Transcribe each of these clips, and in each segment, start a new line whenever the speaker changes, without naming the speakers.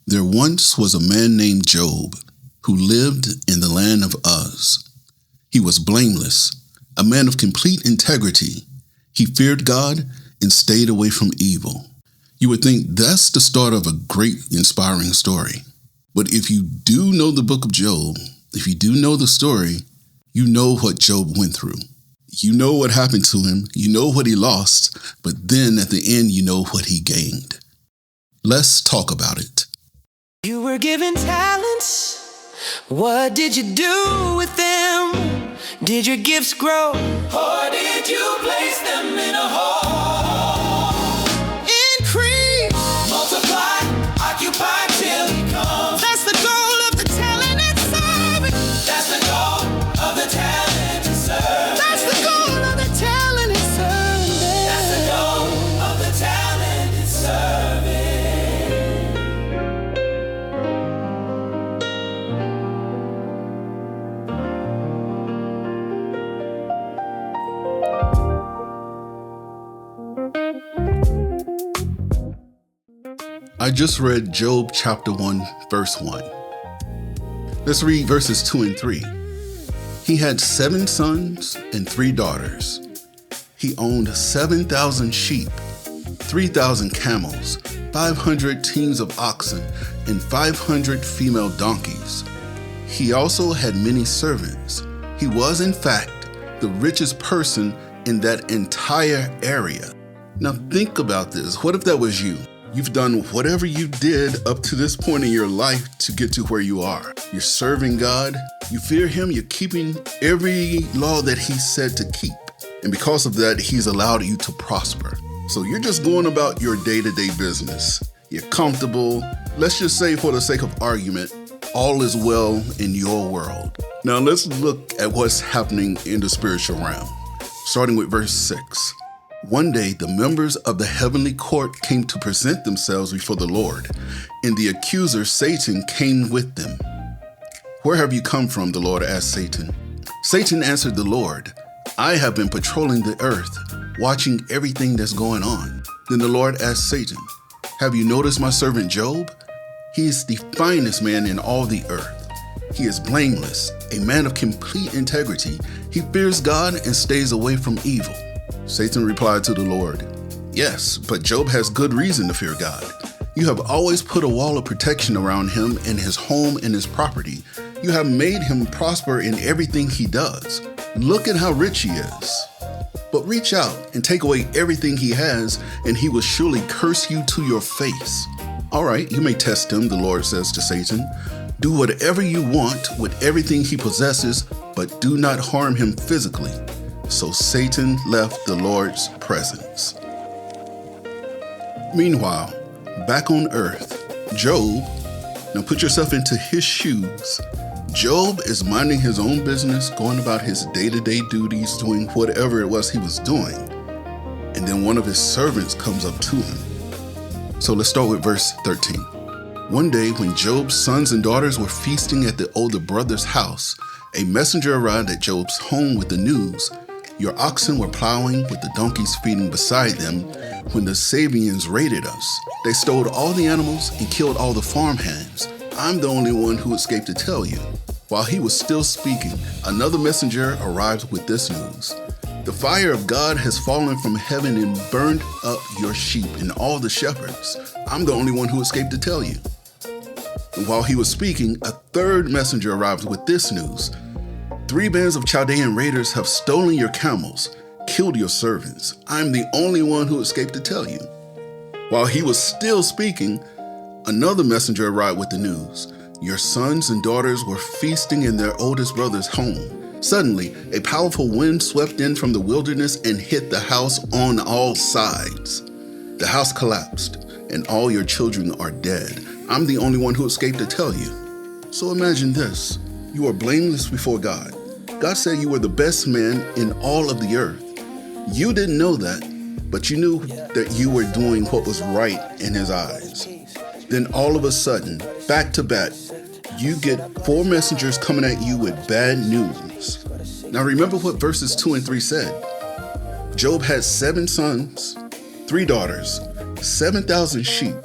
There once was a man named Job who lived in the land of Uz. He was blameless, a man of complete integrity. He feared God and stayed away from evil. You would think that's the start of a great, inspiring story. But if you do know the book of Job, if you do know the story, you know what Job went through. You know what happened to him, you know what he lost, but then at the end you know what he gained. Let's talk about it.
You were given talents. What did you do with them? Did your gifts grow? Or did you place them in a hole? Increase, multiply, occupy till he comes. That's the goal of the talented servant. That's the goal of the talented servant. That's the goal of the talented servant. That's the goal of the talented servant.
I just read Job chapter 1, verse 1. Let's read verses 2 and 3. He had 7 sons and 3 daughters. He owned 7,000 sheep, 3,000 camels, 500 teams of oxen, and 500 female donkeys. He also had many servants. He was, in fact, the richest person in that entire area. Now think about this. What if that was you? You've done whatever you did up to this point in your life to get to where you are. You're serving God. You fear Him. You're keeping every law that He said to keep. And because of that, He's allowed you to prosper. So you're just going about your day-to-day business. You're comfortable. Let's just say, for the sake of argument, all is well in your world. Now let's look at what's happening in the spiritual realm. Starting with verse 6. One day, the members of the heavenly court came to present themselves before the Lord, and the accuser, Satan, came with them. "Where have you come from?" the Lord asked Satan. Satan answered the Lord, "I have been patrolling the earth, watching everything that's going on." Then the Lord asked Satan, "Have you noticed my servant Job? He is the finest man in all the earth. He is blameless, a man of complete integrity. He fears God and stays away from evil." Satan replied to the Lord, "Yes, but Job has good reason to fear God. You have always put a wall of protection around him and his home and his property. You have made him prosper in everything he does. Look at how rich he is. But reach out and take away everything he has, and he will surely curse you to your face." "All right, you may test him," the Lord says to Satan. "Do whatever you want with everything he possesses, but do not harm him physically." So Satan left the Lord's presence. Meanwhile, back on earth, Job, now put yourself into his shoes. Job is minding his own business, going about his day-to-day duties, doing whatever it was he was doing. And then one of his servants comes up to him. So let's start with verse 13. One day when Job's sons and daughters were feasting at the older brother's house, a messenger arrived at Job's home with the news, "Your oxen were plowing with the donkeys feeding beside them when the Sabeans raided us. They stole all the animals and killed all the farmhands. I'm the only one who escaped to tell you." While he was still speaking, another messenger arrived with this news. "The fire of God has fallen from heaven and burned up your sheep and all the shepherds. I'm the only one who escaped to tell you." And while he was speaking, a third messenger arrived with this news. "3 bands of Chaldean raiders have stolen your camels, killed your servants. I'm the only one who escaped to tell you." While he was still speaking, another messenger arrived with the news. "Your sons and daughters were feasting in their oldest brother's home. Suddenly, a powerful wind swept in from the wilderness and hit the house on all sides. The house collapsed, and all your children are dead. I'm the only one who escaped to tell you." So imagine this. You are blameless before God. God said you were the best man in all of the earth. You didn't know that, but you knew that you were doing what was right in His eyes. Then all of a sudden, back to back, you get 4 messengers coming at you with bad news. Now remember what verses 2 and 3 said. Job had 7 sons, 3 daughters, 7,000 sheep,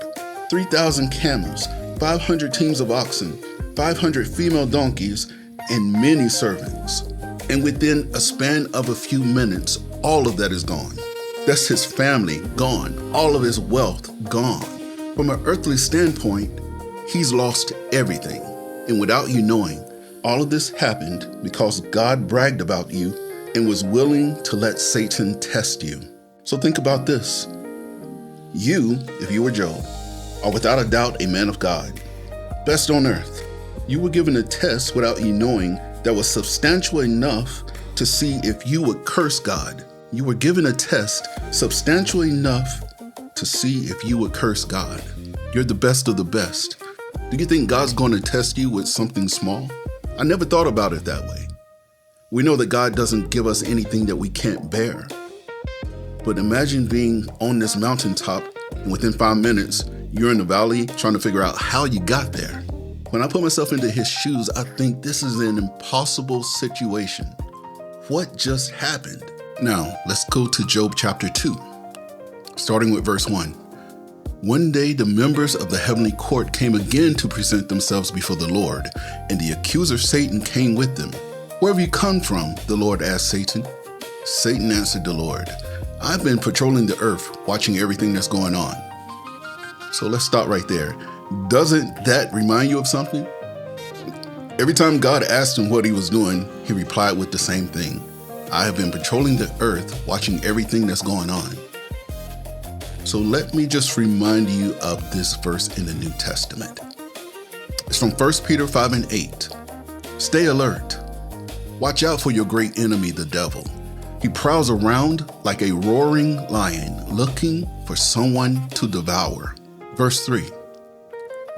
3,000 camels, 500 teams of oxen, 500 female donkeys, and many servants. And within a span of a few minutes, all of that is gone. That's his family gone, all of his wealth gone. From an earthly standpoint, he's lost everything. And without you knowing, all of this happened because God bragged about you and was willing to let Satan test you. So think about this. You, if you were Job, are without a doubt a man of God, best on earth. You were given a test without you knowing that was substantial enough to see if you would curse God. You were given a test substantial enough to see if you would curse God. You're the best of the best. Do you think God's going to test you with something small? I never thought about it that way. We know that God doesn't give us anything that we can't bear. But imagine being on this mountaintop and within 5 minutes, you're in the valley trying to figure out how you got there. When I put myself into his shoes, I think this is an impossible situation. What just happened? Now, let's go to Job chapter 2, starting with verse 1. One day, the members of the heavenly court came again to present themselves before the Lord, and the accuser Satan came with them. Where have you come from? The Lord asked Satan. Satan answered the Lord, I've been patrolling the earth, watching everything that's going on. So let's stop right there. Doesn't that remind you of something? Every time God asked him what he was doing, he replied with the same thing. I have been patrolling the earth, watching everything that's going on. So let me just remind you of this verse in the New Testament. It's from 1 Peter 5 and 8. Stay alert. Watch out for your great enemy, the devil. He prowls around like a roaring lion, looking for someone to devour. Verse 3.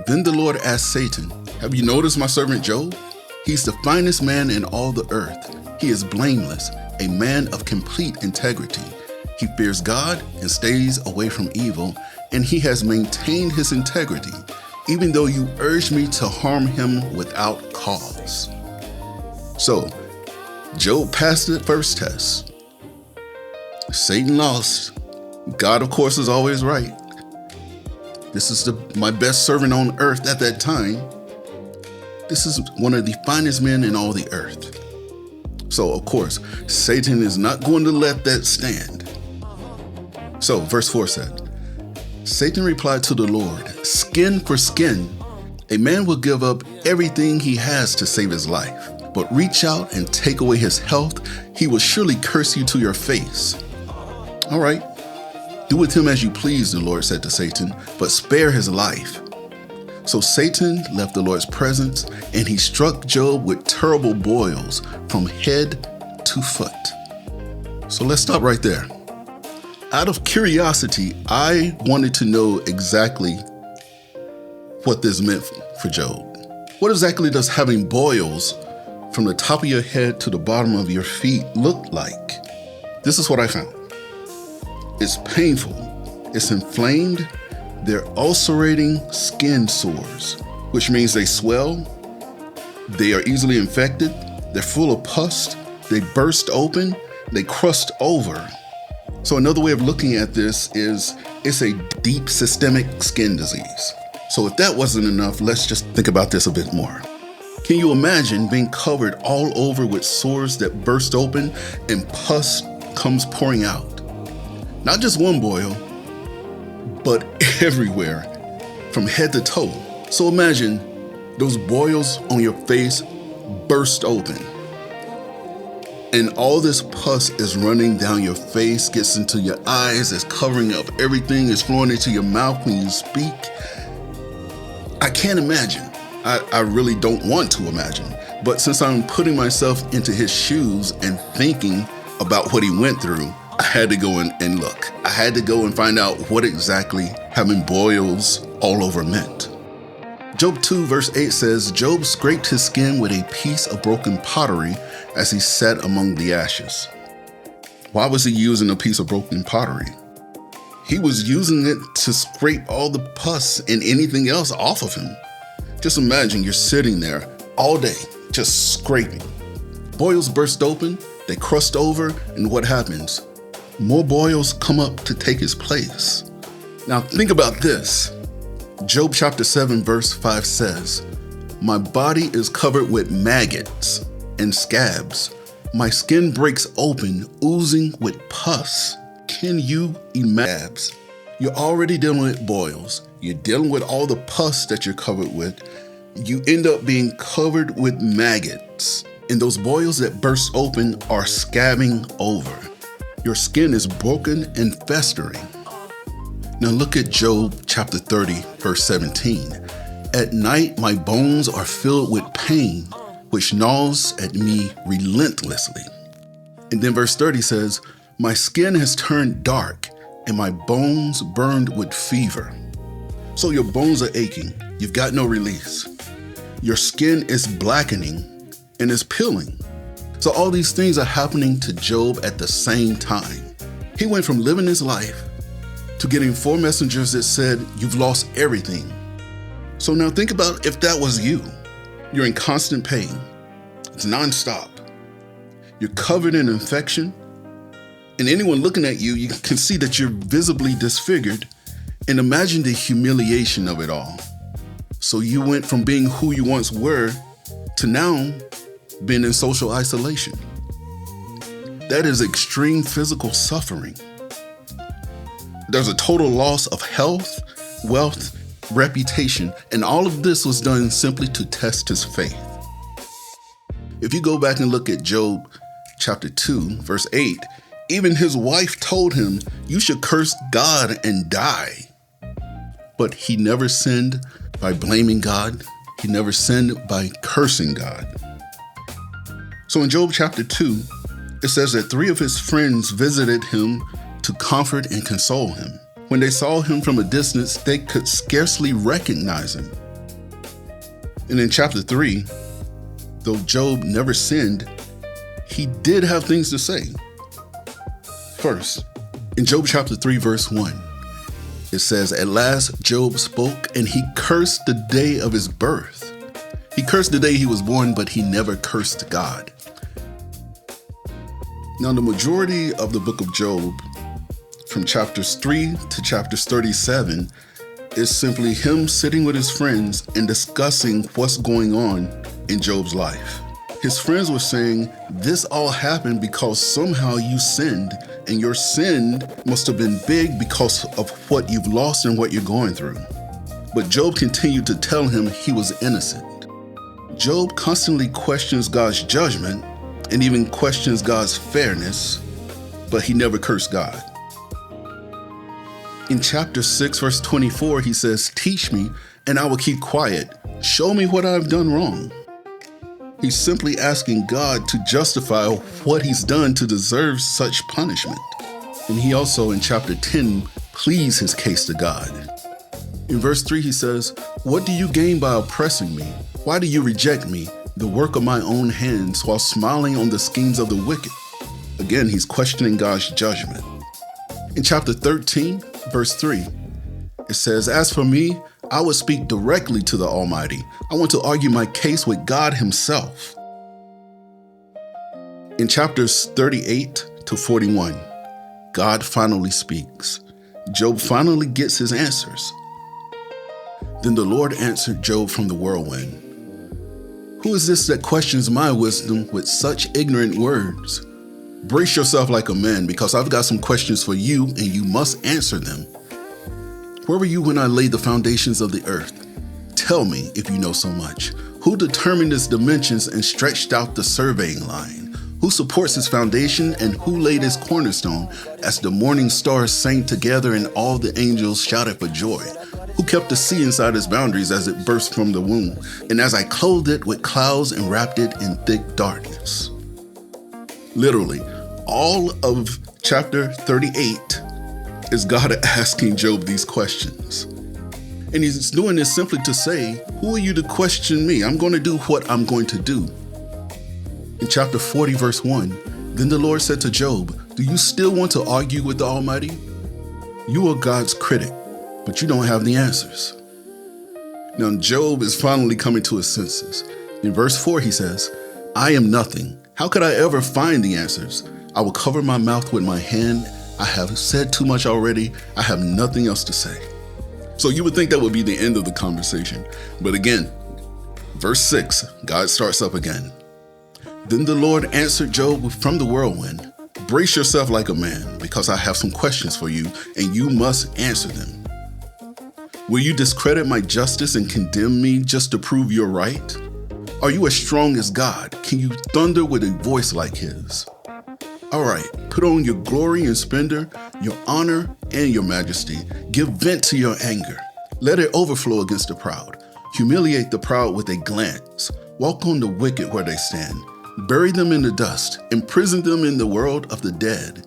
Then the Lord asked Satan, have you noticed my servant Job? He's the finest man in all the earth. He is blameless, a man of complete integrity. He fears God and stays away from evil, and he has maintained his integrity, even though you urged me to harm him without cause. So, Job passed the first test. Satan lost. God, of course, is always right. This is my best servant on earth at that time. This is one of the finest men in all the earth. So, of course, Satan is not going to let that stand. So, verse 4 said, Satan replied to the Lord, skin for skin. A man will give up everything he has to save his life, but reach out and take away his health. He will surely curse you to your face. All right, do with him as you please, the Lord said to Satan, but spare his life. So Satan left the Lord's presence, and he struck Job with terrible boils from head to foot. So let's stop right there. Out of curiosity, I wanted to know exactly what this meant for Job. What exactly does having boils from the top of your head to the bottom of your feet look like? This is what I found. It's painful. It's inflamed. They're ulcerating skin sores, which means they swell. They are easily infected. They're full of pus. They burst open. They crust over. So another way of looking at this is it's a deep systemic skin disease. So if that wasn't enough, let's just think about this a bit more. Can you imagine being covered all over with sores that burst open and pus comes pouring out? Not just one boil, but everywhere, from head to toe. So imagine those boils on your face burst open, and all this pus is running down your face, gets into your eyes, is covering up everything, is flowing into your mouth when you speak. I can't imagine. I really don't want to imagine. But since I'm putting myself into his shoes and thinking about what he went through, I had to go and look. I had to go and find out what exactly having boils all over meant. Job 2 verse 8 says, Job scraped his skin with a piece of broken pottery as he sat among the ashes. Why was he using a piece of broken pottery? He was using it to scrape all the pus and anything else off of him. Just imagine you're sitting there all day, just scraping. Boils burst open, they crust over, and what happens? More boils come up to take his place. Now think about this. Job chapter 7 verse 5 says, "My body is covered with maggots and scabs. My skin breaks open, oozing with pus." Can you imagine? You're already dealing with boils. You're dealing with all the pus that you're covered with. You end up being covered with maggots. And those boils that burst open are scabbing over. Your skin is broken and festering. Now look at Job chapter 30, verse 17. "At night my bones are filled with pain, which gnaws at me relentlessly." And then verse 30 says, "My skin has turned dark, and my bones burned with fever." So your bones are aching. You've got no release. Your skin is blackening and is peeling. So all these things are happening to Job at the same time. He went from living his life to getting 4 messengers that said, "You've lost everything." So now think about if that was you. You're in constant pain. It's nonstop. You're covered in infection. And anyone looking at you, you can see that you're visibly disfigured. And imagine the humiliation of it all. So you went from being who you once were to now being in social isolation. That is extreme physical suffering. There's a total loss of health, wealth, reputation, and all of this was done simply to test his faith. If you go back and look at Job chapter 2, verse 8, even his wife told him, "You should curse God and die." But he never sinned by blaming God. He never sinned by cursing God. So in Job chapter 2, it says that 3 of his friends visited him to comfort and console him. When they saw him from a distance, they could scarcely recognize him. And in chapter 3, though Job never sinned, he did have things to say. First, in Job chapter 3, verse 1, it says, "At last Job spoke, and he cursed the day of his birth." He cursed the day he was born, but he never cursed God. Now, the majority of the book of Job, from chapters 3 to chapters 37, is simply him sitting with his friends and discussing what's going on in Job's life. His friends were saying, "This all happened because somehow you sinned, and your sin must have been big because of what you've lost and what you're going through." But Job continued to tell him he was innocent. Job constantly questions God's judgment and even questions God's fairness, but he never cursed God. In chapter 6, verse 24, he says, "Teach me, and I will keep quiet. Show me what I've done wrong." He's simply asking God to justify what he's done to deserve such punishment. And he also, in chapter 10, pleads his case to God. In verse 3, he says, "What do you gain by oppressing me? Why do you reject me, the work of my own hands, while smiling on the schemes of the wicked?" Again, he's questioning God's judgment. In chapter 13, verse 3, it says, "As for me, I would speak directly to the Almighty. I want to argue my case with God himself." In chapters 38 to 41, God finally speaks. Job finally gets his answers. Then the Lord answered Job from the whirlwind, "Who is this that questions my wisdom with such ignorant words? Brace yourself like a man, because I've got some questions for you, and you must answer them. Where were you when I laid the foundations of the earth? Tell me, if you know so much. Who determined its dimensions and stretched out the surveying line? Who supports its foundation, and who laid its cornerstone, as the morning stars sang together and all the angels shouted for joy? Who kept the sea inside its boundaries as it burst from the womb, and as I clothed it with clouds and wrapped it in thick darkness?" Literally, all of chapter 38 is God asking Job these questions. And he's doing this simply to say, who are you to question me? I'm going to do what I'm going to do. In chapter 40, verse 1, then the Lord said to Job, "Do you still want to argue with the Almighty? You are God's critic, but you don't have the answers." Now Job is finally coming to his senses. In verse 4, he says, "I am nothing. How could I ever find the answers? I will cover my mouth with my hand. I have said too much already. I have nothing else to say." So you would think that would be the end of the conversation. But again, verse 6, God starts up again. Then the Lord answered Job from the whirlwind, "Brace yourself like a man, because I have some questions for you, and you must answer them. Will you discredit my justice and condemn me just to prove you're right? Are you as strong as God? Can you thunder with a voice like his? All right, put on your glory and splendor, your honor and your majesty. Give vent to your anger. Let it overflow against the proud. Humiliate the proud with a glance. Walk on the wicked where they stand. Bury them in the dust. Imprison them in the world of the dead.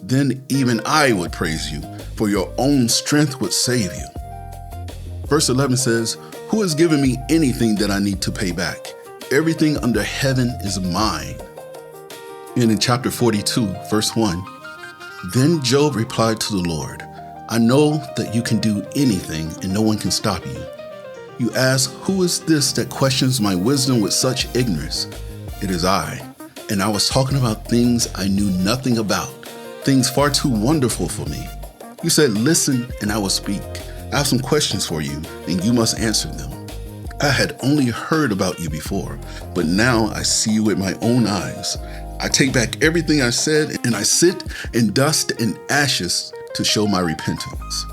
Then even I would praise you, for your own strength would save you." Verse 11 says, "Who has given me anything that I need to pay back? Everything under heaven is mine." And in chapter 42, verse 1, "Then Job replied to the Lord, I know that you can do anything and no one can stop you. You ask, who is this that questions my wisdom with such ignorance? It is I, and I was talking about things I knew nothing about, things far too wonderful for me. You said, listen, and I will speak. I have some questions for you, and you must answer them. I had only heard about you before, but now I see you with my own eyes. I take back everything I said, and I sit in dust and ashes to show my repentance."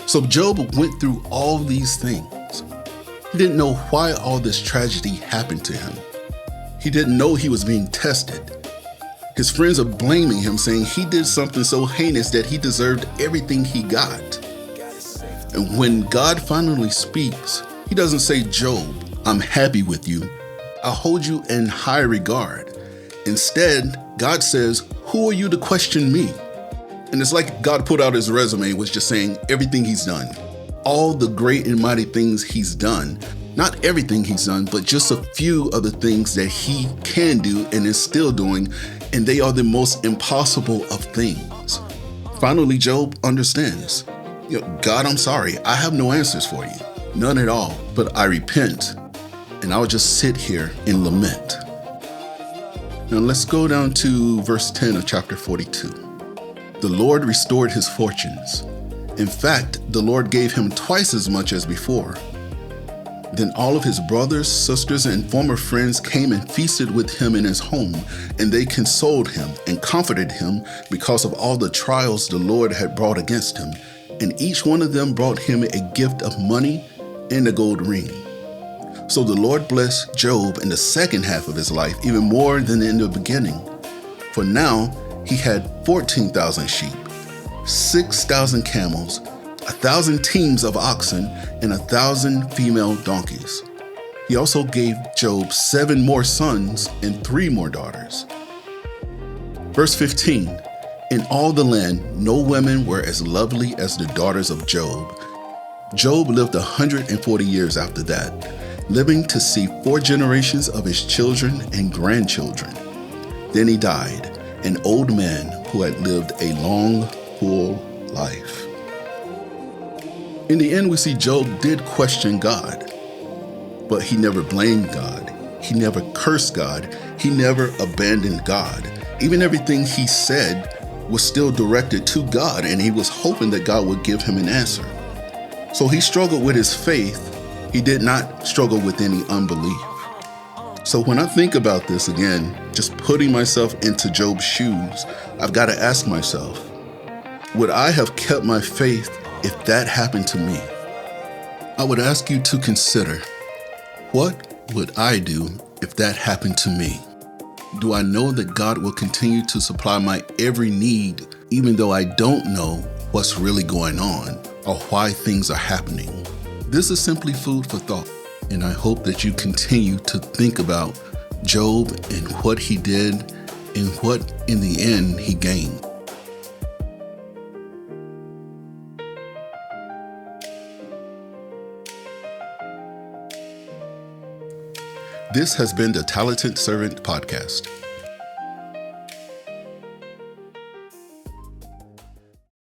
So Job went through all these things. He didn't know why all this tragedy happened to him. He didn't know he was being tested. His friends are blaming him, saying he did something so heinous that he deserved everything he got. And when God finally speaks, he doesn't say, "Job, I'm happy with you. I hold you in high regard." Instead, God says, "Who are you to question me?" And it's like God put out his resume and was just saying everything he's done. All the great and mighty things he's done. Not everything he's done, but just a few of the things that he can do and is still doing, and they are the most impossible of things. Finally, Job understands. God, I'm sorry. I have no answers for you. None at all. But I repent, and I'll just sit here and lament. Now let's go down to verse 10 of chapter 42. The Lord restored his fortunes. In fact, the Lord gave him twice as much as before. Then all of his brothers, sisters, and former friends came and feasted with him in his home, and they consoled him and comforted him because of all the trials the Lord had brought against him. And each one of them brought him a gift of money and a gold ring. So the Lord blessed Job in the second half of his life even more than in the beginning. For now he had 14,000 sheep, 6,000 camels, 1,000 teams of oxen, and 1,000 female donkeys. He also gave Job 7 more sons and 3 more daughters. Verse 15, in all the land, no women were as lovely as the daughters of Job. Job lived 140 years after that, living to see 4 generations of his children and grandchildren. Then he died, an old man who had lived a long, full life. In the end, we see Job did question God, but he never blamed God. He never cursed God. He never abandoned God. Even everything he said was still directed to God, and he was hoping that God would give him an answer. So he struggled with his faith. He did not struggle with any unbelief. So when I think about this again, just putting myself into Job's shoes, I've got to ask myself, would I have kept my faith if that happened to me? I would ask you to consider, what would I do if that happened to me? Do I know that God will continue to supply my every need, even though I don't know what's really going on or why things are happening? This is simply food for thought, and I hope that you continue to think about Job and what he did and what in the end he gained. This has been the Talented Servant Podcast.